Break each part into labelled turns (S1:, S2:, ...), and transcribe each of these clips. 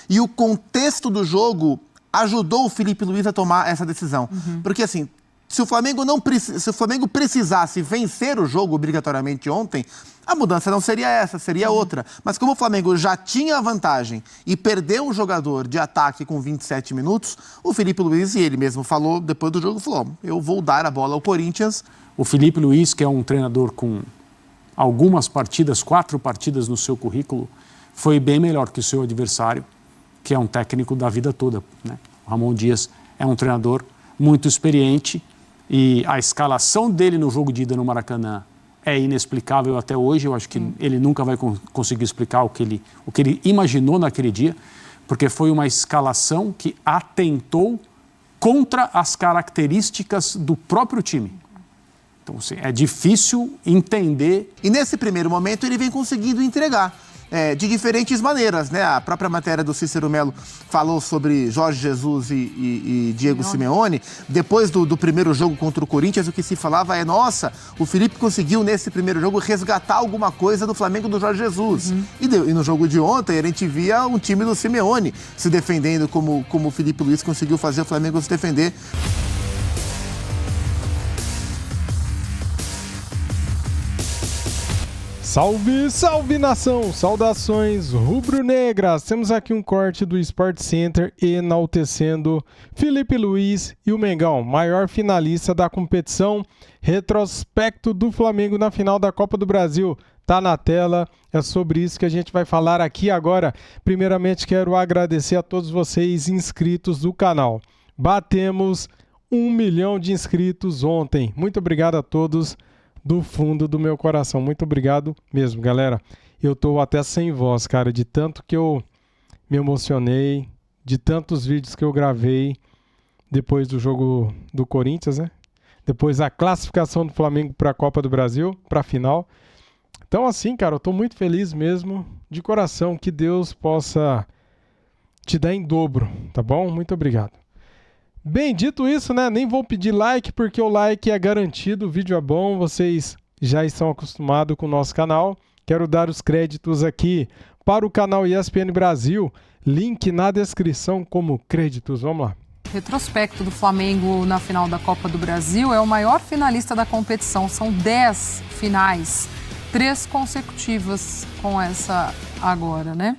S1: E o contexto do jogo ajudou o Filipe Luís a tomar essa decisão. Porque, assim, se o Flamengo precisasse vencer o jogo obrigatoriamente ontem, a mudança não seria essa, seria outra. Mas como o Flamengo já tinha a vantagem e perdeu um jogador de ataque com 27 minutos, o Filipe Luís, e ele mesmo falou, depois do jogo, falou, eu vou dar a bola ao Corinthians.
S2: O Filipe Luís, que é um treinador com algumas partidas, 4 partidas no seu currículo, foi bem melhor que o seu adversário, que é um técnico da vida toda, né? O Ramon Dias é um treinador muito experiente e a escalação dele no jogo de ida no Maracanã é inexplicável até hoje. Eu acho que ele nunca vai conseguir explicar o que ele imaginou naquele dia, porque foi uma escalação que atentou contra as características do próprio time. Então, assim, é difícil entender.
S1: E nesse primeiro momento ele vem conseguindo entregar. De diferentes maneiras, né? A própria matéria do Cícero Melo falou sobre Jorge Jesus e Diego Simeone. Depois do primeiro jogo contra o Corinthians, o que se falava é, nossa, o Filipe conseguiu nesse primeiro jogo resgatar alguma coisa do Flamengo do Jorge Jesus. E no jogo de ontem, a gente via um time do Simeone se defendendo como o Filipe Luís conseguiu fazer o Flamengo se defender.
S3: Salve, salve nação! Saudações rubro-negras! Temos aqui um corte do Sport Center enaltecendo Filipe Luís e o Mengão, maior finalista da competição. Retrospecto do Flamengo na final da Copa do Brasil. Tá na tela, é sobre isso que a gente vai falar aqui agora. Primeiramente, quero agradecer a todos vocês inscritos do canal. Batemos 1 milhão de inscritos ontem. Muito obrigado a todos. Do fundo do meu coração. Muito obrigado mesmo, galera. Eu tô até sem voz, cara, de tanto que eu me emocionei, de tantos vídeos que eu gravei depois do jogo do Corinthians, né? Depois da classificação do Flamengo para a Copa do Brasil, para a final. Então, assim, cara, eu tô muito feliz mesmo, de coração, que Deus possa te dar em dobro, tá bom? Muito obrigado. Bem, dito isso, né? Nem vou pedir like, porque o like é garantido, o vídeo é bom, vocês já estão acostumados com o nosso canal. Quero dar os créditos aqui para o canal ESPN Brasil, link na descrição como créditos. Vamos lá.
S4: Retrospecto do Flamengo na final da Copa do Brasil, é o maior finalista da competição. São 10 finais, 3 consecutivas com essa agora, né?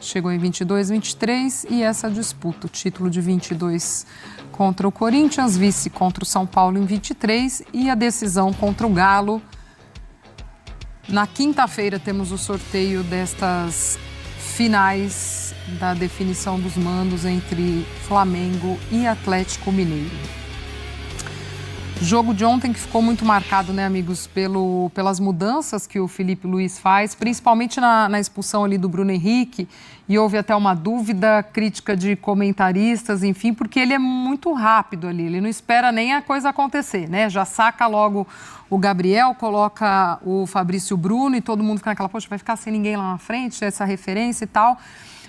S4: Chegou em 22, 23 e essa disputa, o título de 22 contra o Corinthians, vice contra o São Paulo em 23 e a decisão contra o Galo. Na quinta-feira temos o sorteio destas finais da definição dos mandos entre Flamengo e Atlético Mineiro. Jogo de ontem que ficou muito marcado, né, amigos, pelas mudanças que o Filipe Luís faz, principalmente na expulsão ali do Bruno Henrique, e houve até uma dúvida, crítica de comentaristas, enfim, porque ele é muito rápido ali, ele não espera nem a coisa acontecer, né? Já saca logo o Gabriel, coloca o Fabrício Bruno e todo mundo fica naquela, poxa, vai ficar sem ninguém lá na frente, essa referência e tal.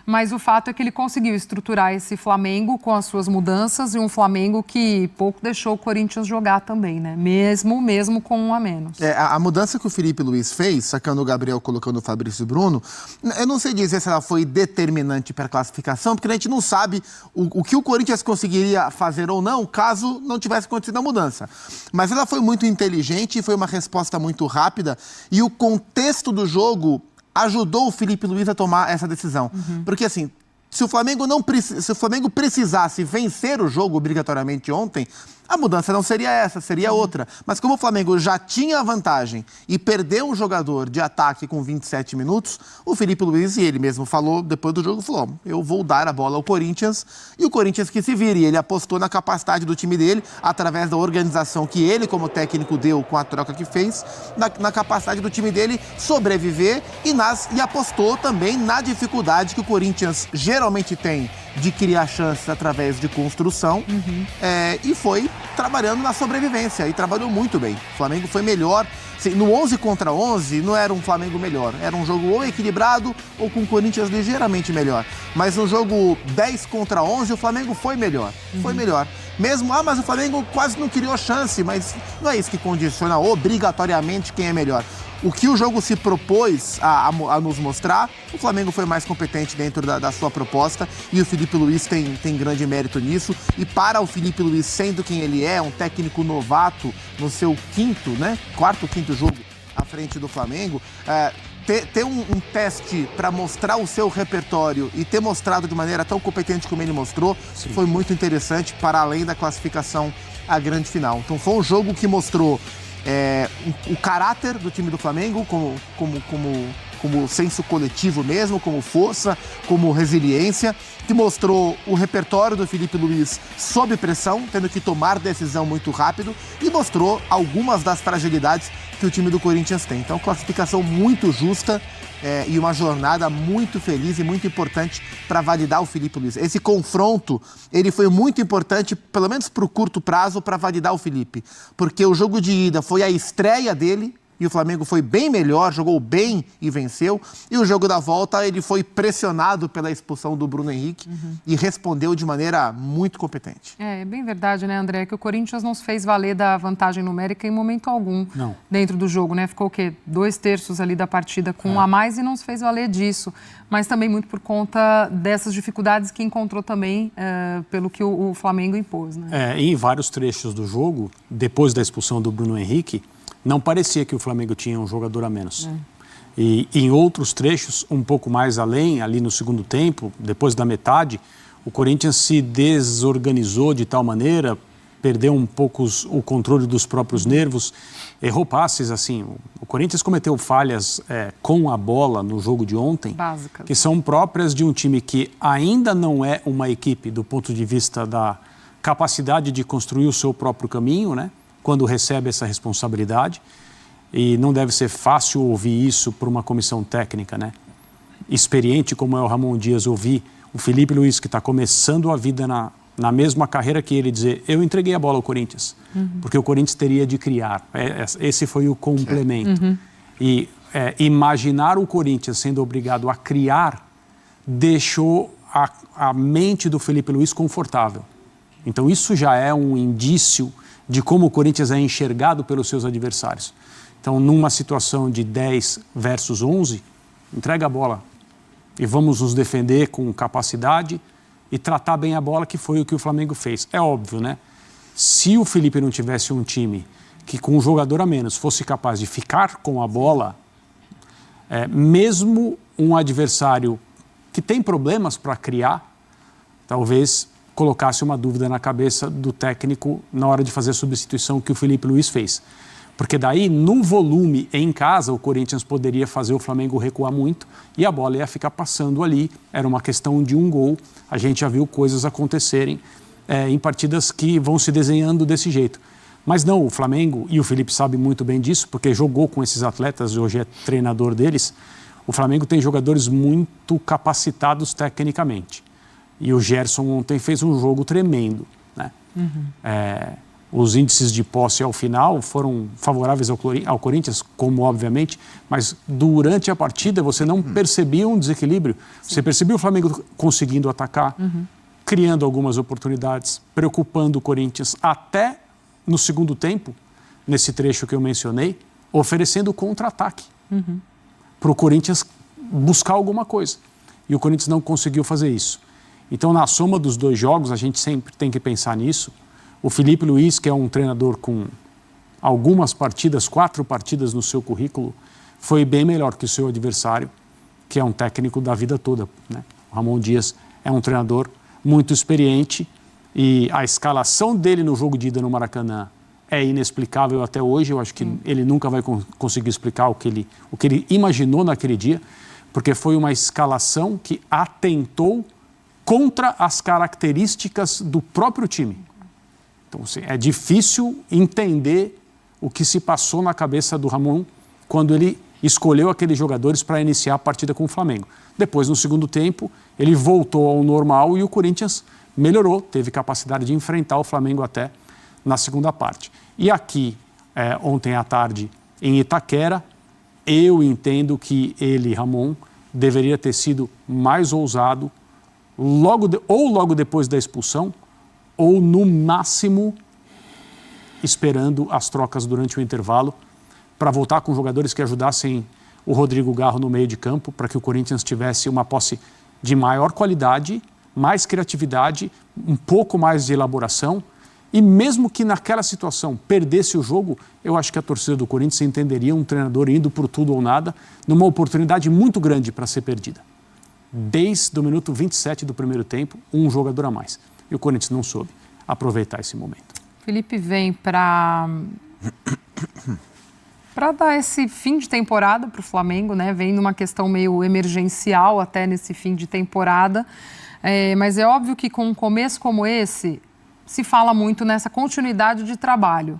S4: Mas o fato é que ele conseguiu estruturar esse Flamengo com as suas mudanças e um Flamengo que pouco deixou o Corinthians jogar também, né? Mesmo com um a menos.
S1: A mudança que o Filipe Luís fez, sacando o Gabriel, colocando o Fabrício Bruno, eu não sei dizer se ela foi determinante para a classificação, porque a gente não sabe o que o Corinthians conseguiria fazer ou não, caso não tivesse acontecido a mudança. Mas ela foi muito inteligente, foi uma resposta muito rápida e o contexto do jogo ajudou o Filipe Luís a tomar essa decisão. Porque, assim, se o Flamengo precisasse vencer o jogo obrigatoriamente ontem, a mudança não seria essa, seria outra. Mas como o Flamengo já tinha a vantagem e perdeu um jogador de ataque com 27 minutos, o Filipe Luís, e ele mesmo falou, depois do jogo, falou, eu vou dar a bola ao Corinthians, e o Corinthians que se vire. E ele apostou na capacidade do time dele, através da organização que ele, como técnico, deu com a troca que fez, na capacidade do time dele sobreviver e apostou também na dificuldade que o Corinthians geralmente tem de criar chances através de construção, e foi trabalhando na sobrevivência, e trabalhou muito bem. O Flamengo foi melhor. Assim, no 11 contra 11, não era um Flamengo melhor. Era um jogo ou equilibrado ou com o Corinthians ligeiramente melhor. Mas no jogo 10 contra 11, o Flamengo foi melhor. Foi melhor. Mesmo, mas o Flamengo quase não criou chance, mas não é isso que condiciona obrigatoriamente quem é melhor. O que o jogo se propôs a nos mostrar, o Flamengo foi mais competente dentro da sua proposta e o Filipe Luís tem grande mérito nisso. E para o Filipe Luís, sendo quem ele é, um técnico novato no seu quarto, quinto jogo à frente do Flamengo, ter um teste para mostrar o seu repertório e ter mostrado de maneira tão competente como ele mostrou, sim, foi muito interessante para além da classificação à grande final. Então foi um jogo que mostrou o caráter do time do Flamengo como senso coletivo mesmo, como força, como resiliência, que mostrou o repertório do Filipe Luís sob pressão, tendo que tomar decisão muito rápido, e mostrou algumas das fragilidades que o time do Corinthians tem. Então, classificação muito justa e uma jornada muito feliz e muito importante para validar o Filipe Luís. Esse confronto, ele foi muito importante, pelo menos para o curto prazo, para validar o Filipe, porque o jogo de ida foi a estreia dele, e o Flamengo foi bem melhor, jogou bem e venceu. E o jogo da volta, ele foi pressionado pela expulsão do Bruno Henrique e respondeu de maneira muito competente. É
S4: bem verdade, né, André? Que o Corinthians não se fez valer da vantagem numérica em momento algum dentro do jogo, né? Ficou o quê? 2/3 ali da partida com um a mais e não se fez valer disso. Mas também muito por conta dessas dificuldades que encontrou também pelo que o Flamengo impôs, né?
S2: Em vários trechos do jogo, depois da expulsão do Bruno Henrique, não parecia que o Flamengo tinha um jogador a menos. E em outros trechos, um pouco mais além, ali no segundo tempo, depois da metade, o Corinthians se desorganizou de tal maneira, perdeu um pouco o controle dos próprios nervos, errou passes, assim. O Corinthians cometeu falhas com a bola no jogo de ontem,
S4: básicas,
S2: que são próprias de um time que ainda não é uma equipe do ponto de vista da capacidade de construir o seu próprio caminho, né? Quando recebe essa responsabilidade, e não deve ser fácil ouvir isso por uma comissão técnica, né? Experiente como é o Ramon Dias, ouvir o Filipe Luís, que está começando a vida na mesma carreira que ele, dizer: eu entreguei a bola ao Corinthians, porque o Corinthians teria de criar. Esse foi o complemento. E imaginar o Corinthians sendo obrigado a criar deixou a mente do Filipe Luís confortável. Então isso já é um indício de como o Corinthians é enxergado pelos seus adversários. Então, numa situação de 10 versus 11, entrega a bola e vamos nos defender com capacidade e tratar bem a bola, que foi o que o Flamengo fez. É óbvio, né? Se o Felipe não tivesse um time que com um jogador a menos fosse capaz de ficar com a bola, mesmo um adversário que tem problemas para criar, talvez colocasse uma dúvida na cabeça do técnico na hora de fazer a substituição que o Filipe Luís fez. Porque daí, no volume em casa, o Corinthians poderia fazer o Flamengo recuar muito e a bola ia ficar passando ali. Era uma questão de um gol. A gente já viu coisas acontecerem em partidas que vão se desenhando desse jeito. Mas não, o Flamengo, e o Felipe sabe muito bem disso, porque jogou com esses atletas, hoje é treinador deles, o Flamengo tem jogadores muito capacitados tecnicamente. E o Gerson ontem fez um jogo tremendo, né? Os índices de posse ao final foram favoráveis ao Corinthians, como obviamente, mas durante a partida você não percebia um desequilíbrio. Sim. Você percebia o Flamengo conseguindo atacar, criando algumas oportunidades, preocupando o Corinthians até no segundo tempo, nesse trecho que eu mencionei, oferecendo contra-ataque para o Corinthians buscar alguma coisa. E o Corinthians não conseguiu fazer isso. Então, na soma dos dois jogos, a gente sempre tem que pensar nisso. O Filipe Luís, que é um treinador com algumas partidas, 4 partidas no seu currículo, foi bem melhor que o seu adversário, que é um técnico da vida toda, né? O Ramon Dias é um treinador muito experiente e a escalação dele no jogo de ida no Maracanã é inexplicável até hoje. Eu acho que ele nunca vai conseguir explicar o que ele imaginou naquele dia, porque foi uma escalação que atentou contra as características do próprio time. Então, assim, é difícil entender o que se passou na cabeça do Ramon quando ele escolheu aqueles jogadores para iniciar a partida com o Flamengo. Depois, no segundo tempo, ele voltou ao normal e o Corinthians melhorou, teve capacidade de enfrentar o Flamengo até na segunda parte. E aqui, ontem à tarde, em Itaquera, eu entendo que ele, Ramon, deveria ter sido mais ousado logo depois da expulsão, ou, no máximo, esperando as trocas durante o intervalo para voltar com jogadores que ajudassem o Rodrigo Garro no meio de campo, para que o Corinthians tivesse uma posse de maior qualidade, mais criatividade, um pouco mais de elaboração. E mesmo que naquela situação perdesse o jogo, eu acho que a torcida do Corinthians entenderia um treinador indo por tudo ou nada, numa oportunidade muito grande para ser perdida. Desde o minuto 27 do primeiro tempo, um jogador a mais. E o Corinthians não soube aproveitar esse momento.
S4: Felipe vem para dar esse fim de temporada para o Flamengo, né? Vem numa questão meio emergencial até nesse fim de temporada. Mas é óbvio que com um começo como esse, se fala muito nessa continuidade de trabalho.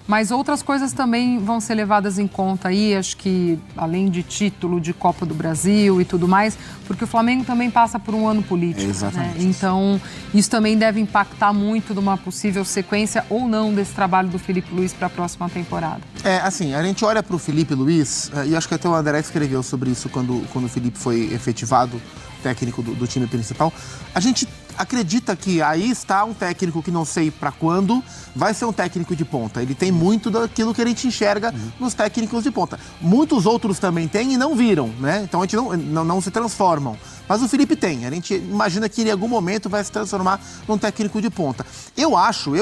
S4: Mas outras coisas também vão ser levadas em conta aí, acho que além de título de Copa do Brasil e tudo mais, porque o Flamengo também passa por um ano político.
S1: Exatamente.
S4: Né? Então, isso também deve impactar muito numa possível sequência ou não desse trabalho do Felipe Luiz para a próxima temporada.
S1: Assim, a gente olha para o Felipe Luiz, e acho que até o André escreveu sobre isso quando o Felipe foi efetivado técnico do time principal. A gente acredita que aí está um técnico que não sei para quando vai ser um técnico de ponta. Ele tem muito daquilo que a gente enxerga nos técnicos de ponta. Muitos outros também têm e não viram, né? Então a gente não se transformam. Mas o Felipe tem. A gente imagina que em algum momento vai se transformar num técnico de ponta. Eu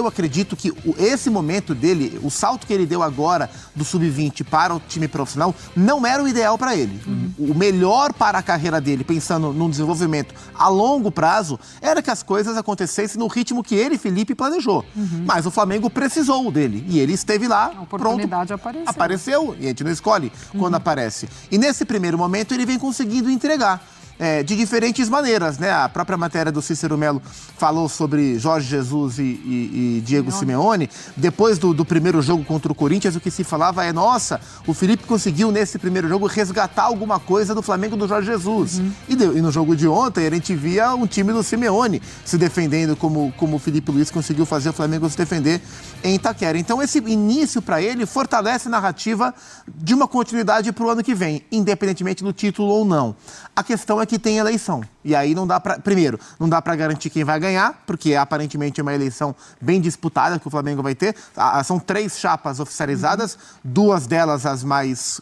S1: acredito que esse momento dele, o salto que ele deu agora do sub-20 para o time profissional, não era o ideal para ele. O melhor para a carreira dele, pensando num desenvolvimento a longo prazo, era que as coisas acontecessem no ritmo que ele, Felipe, planejou. Mas o Flamengo precisou dele. E ele esteve lá,
S4: a oportunidade
S1: pronto. Apareceu. E a gente não escolhe quando aparece. E nesse primeiro momento ele vem conseguindo entregar. De diferentes maneiras, né? A própria matéria do Cícero Melo falou sobre Jorge Jesus e Diego Simeone. Depois do primeiro jogo contra o Corinthians, o que se falava nossa, o Felipe conseguiu nesse primeiro jogo resgatar alguma coisa do Flamengo do Jorge Jesus. E no jogo de ontem, a gente via um time do Simeone se defendendo como o Felipe Luiz conseguiu fazer o Flamengo se defender em Itaquera. Então esse início para ele fortalece a narrativa de uma continuidade para o ano que vem, independentemente do título ou não. A questão é que tem eleição. E aí não dá para... Primeiro, não dá para garantir quem vai ganhar, porque aparentemente é uma eleição bem disputada que o Flamengo vai ter. São 3 chapas oficializadas, 2 delas as mais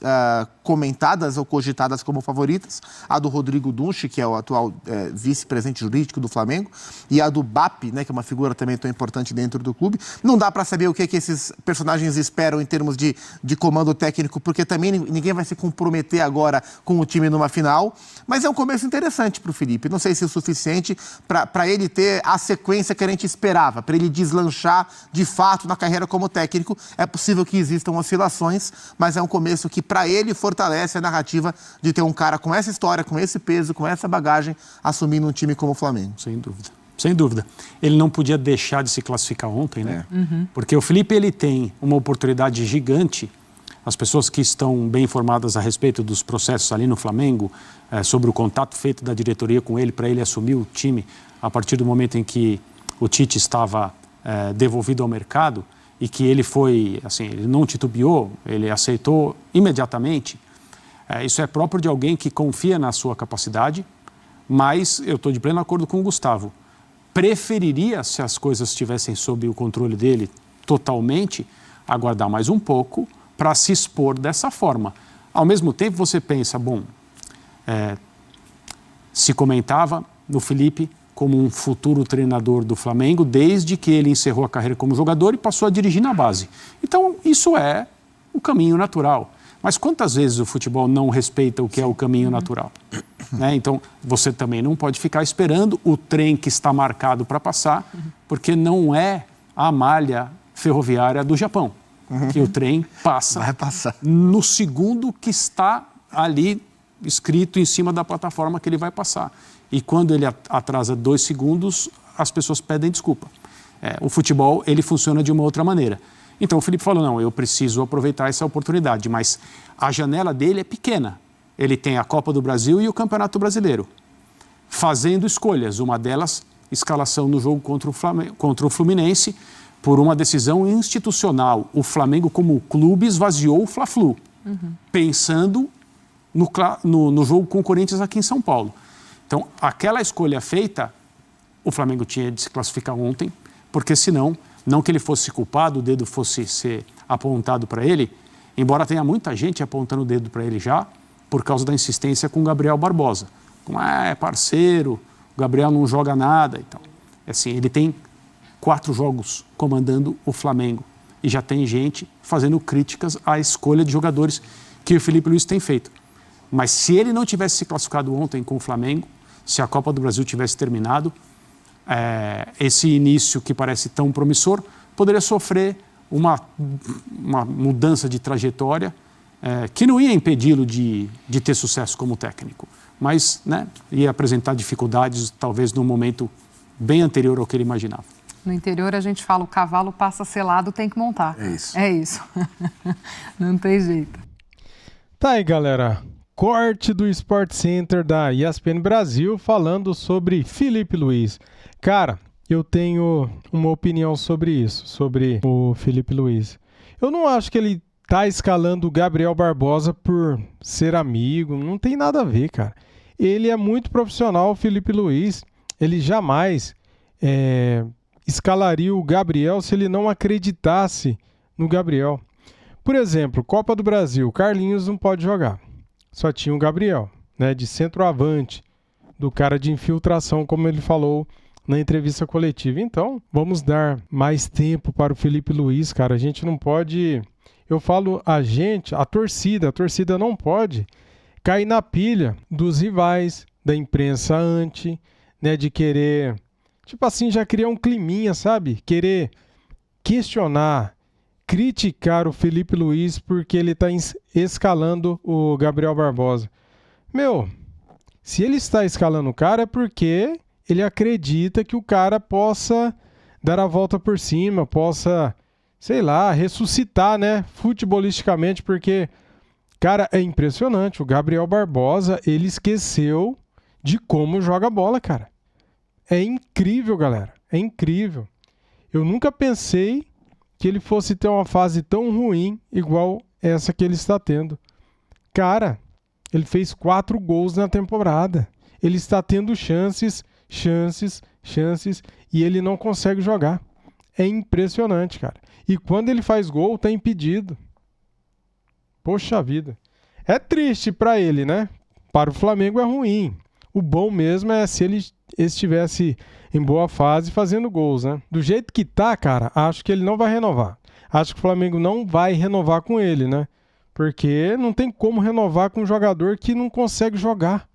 S1: comentadas ou cogitadas como favoritas. A do Rodrigo Dunche, que é o atual vice-presidente jurídico do Flamengo, e a do BAP, né, que é uma figura também tão importante dentro do clube. Não dá para saber o que esses personagens esperam em termos de comando técnico, porque também ninguém vai se comprometer agora com o time numa final. Mas é um começo interessante para o Felipe. Não sei se é o suficiente para ele ter a sequência que a gente esperava, para ele deslanchar de fato na carreira como técnico. É possível que existam oscilações, mas é um começo que para ele fortalece a narrativa de ter um cara com essa história, com esse peso, com essa bagagem, assumindo um time como o Flamengo.
S2: Sem dúvida. Sem dúvida. Ele não podia deixar de se classificar ontem, né? Porque o Felipe, ele tem uma oportunidade gigante. As pessoas que estão bem informadas a respeito dos processos ali no Flamengo, sobre o contato feito da diretoria com ele para ele assumir o time a partir do momento em que o Tite estava devolvido ao mercado e que ele foi, assim, ele não titubeou, ele aceitou imediatamente. Isso é próprio de alguém que confia na sua capacidade, mas eu estou de pleno acordo com o Gustavo. Preferiria, se as coisas estivessem sob o controle dele totalmente, aguardar mais um pouco para se expor dessa forma. Ao mesmo tempo, você pensa, bom, se comentava no Felipe como um futuro treinador do Flamengo desde que ele encerrou a carreira como jogador e passou a dirigir na base. Então, isso é o caminho natural. Mas quantas vezes o futebol não respeita o que é o caminho natural? Né? Então, você também não pode ficar esperando o trem que está marcado para passar, porque não é a malha ferroviária do Japão, que o trem passa,
S1: vai passar
S2: no segundo que está ali escrito em cima da plataforma que ele vai passar. E quando ele atrasa 2 segundos, as pessoas pedem desculpa. O futebol, ele funciona de uma outra maneira. Então o Felipe falou, não, eu preciso aproveitar essa oportunidade, mas a janela dele é pequena. Ele tem a Copa do Brasil e o Campeonato Brasileiro. Fazendo escolhas, uma delas, escalação no jogo contra o Fluminense, por uma decisão institucional. O Flamengo, como clube, esvaziou o Fla-Flu, pensando no jogo com o Corinthians aqui em São Paulo. Então, aquela escolha feita, o Flamengo tinha de se classificar ontem, porque senão, não que ele fosse culpado, o dedo fosse ser apontado para ele, embora tenha muita gente apontando o dedo para ele já, por causa da insistência com o Gabriel Barbosa. É parceiro, o Gabriel não joga nada e tal. Assim, ele tem 4 jogos comandando o Flamengo e já tem gente fazendo críticas à escolha de jogadores que o Felipe Luiz tem feito. Mas se ele não tivesse se classificado ontem com o Flamengo, se a Copa do Brasil tivesse terminado, esse início que parece tão promissor poderia sofrer uma mudança de trajetória que não ia impedi-lo de ter sucesso como técnico, mas, né, ia apresentar dificuldades talvez num momento bem anterior ao que ele imaginava.
S4: No interior a gente fala, o cavalo passa selado, tem que montar.
S1: É isso.
S4: É isso. Não tem jeito.
S3: Tá aí, galera. Corte do Sport Center da ESPN Brasil falando sobre Felipe Luiz. Cara, eu tenho uma opinião sobre isso, sobre o Felipe Luiz. Eu não acho que ele tá escalando o Gabriel Barbosa por ser amigo, não tem nada a ver, cara. Ele é muito profissional, o Felipe Luiz. Ele jamais escalaria o Gabriel se ele não acreditasse no Gabriel. Por exemplo, Copa do Brasil, Carlinhos não pode jogar. Só tinha o Gabriel, né, de centroavante, do cara de infiltração, como ele falou na entrevista coletiva. Então, vamos dar mais tempo para o Felipe Luiz, cara. A gente não pode... Eu falo a torcida não pode cair na pilha dos rivais, da imprensa anti, né, de querer, tipo assim, já criar um climinha, sabe? Querer questionar, criticar o Felipe Luiz porque ele está escalando o Gabriel Barbosa. Meu, se ele está escalando o cara é porque ele acredita que o cara possa dar a volta por cima, possa, sei lá, ressuscitar, né, futebolisticamente, porque, cara, é impressionante. O Gabriel Barbosa, ele esqueceu de como joga bola, cara. É incrível, galera. É incrível. Eu nunca pensei que ele fosse ter uma fase tão ruim igual essa que ele está tendo. Cara, ele fez 4 gols na temporada. Ele está tendo chances, e ele não consegue jogar. É impressionante, cara. E quando ele faz gol, tá impedido. Poxa vida. É triste para ele, né? Para o Flamengo é ruim. O bom mesmo é se ele estivesse em boa fase fazendo gols, né? Do jeito que tá, cara, acho que ele não vai renovar. Acho que o Flamengo não vai renovar com ele, né? Porque não tem como renovar com um jogador que não consegue jogar.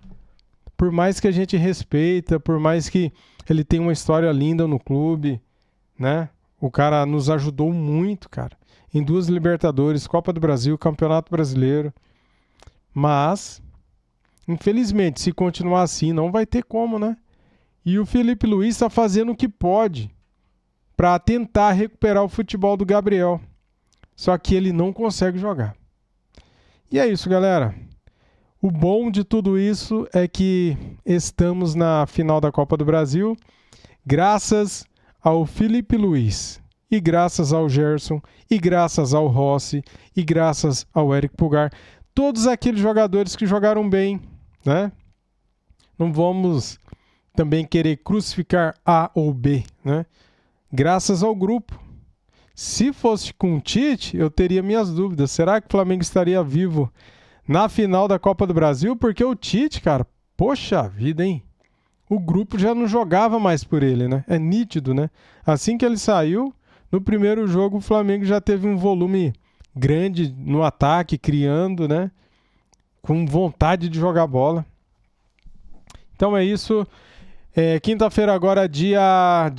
S3: Por mais que a gente respeita, por mais que ele tenha uma história linda no clube, né? O cara nos ajudou muito, cara. Em 2 Libertadores, Copa do Brasil, Campeonato Brasileiro. Mas, infelizmente, se continuar assim, não vai ter como, né? E o Felipe Luiz está fazendo o que pode para tentar recuperar o futebol do Gabriel. Só que ele não consegue jogar. E é isso, galera. O bom de tudo isso é que estamos na final da Copa do Brasil, graças ao Felipe Luiz, e graças ao Gerson, e graças ao Rossi, e graças ao Eric Pulgar. Todos aqueles jogadores que jogaram bem, né? Não vamos também querer crucificar A ou B, né? Graças ao grupo. Se fosse com o Tite, eu teria minhas dúvidas. Será que o Flamengo estaria vivo na final da Copa do Brasil? Porque o Tite, cara, poxa vida, hein? O grupo já não jogava mais por ele, né? É nítido, né? Assim que ele saiu, no primeiro jogo o Flamengo já teve um volume grande no ataque, criando, né? Com vontade de jogar bola. Então é isso. Quinta-feira agora, dia,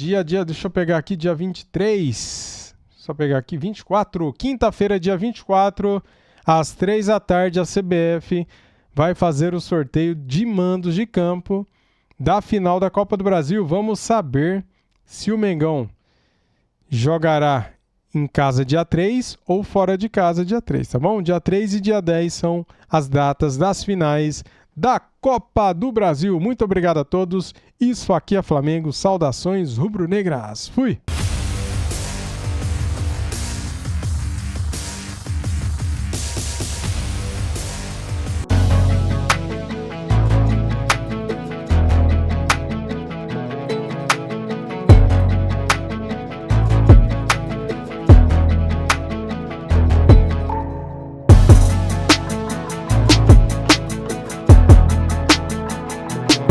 S3: deixa eu pegar aqui, dia 23. Só pegar aqui, 24. Quinta-feira, dia 24, às 3 da tarde, a CBF vai fazer o sorteio de mandos de campo da final da Copa do Brasil. Vamos saber se o Mengão jogará em casa dia 3 ou fora de casa dia 3, tá bom? Dia 3 e dia 10 são as datas das finais da Copa do Brasil. Muito obrigado a todos. Isso aqui é Flamengo. Saudações rubro-negras. Fui!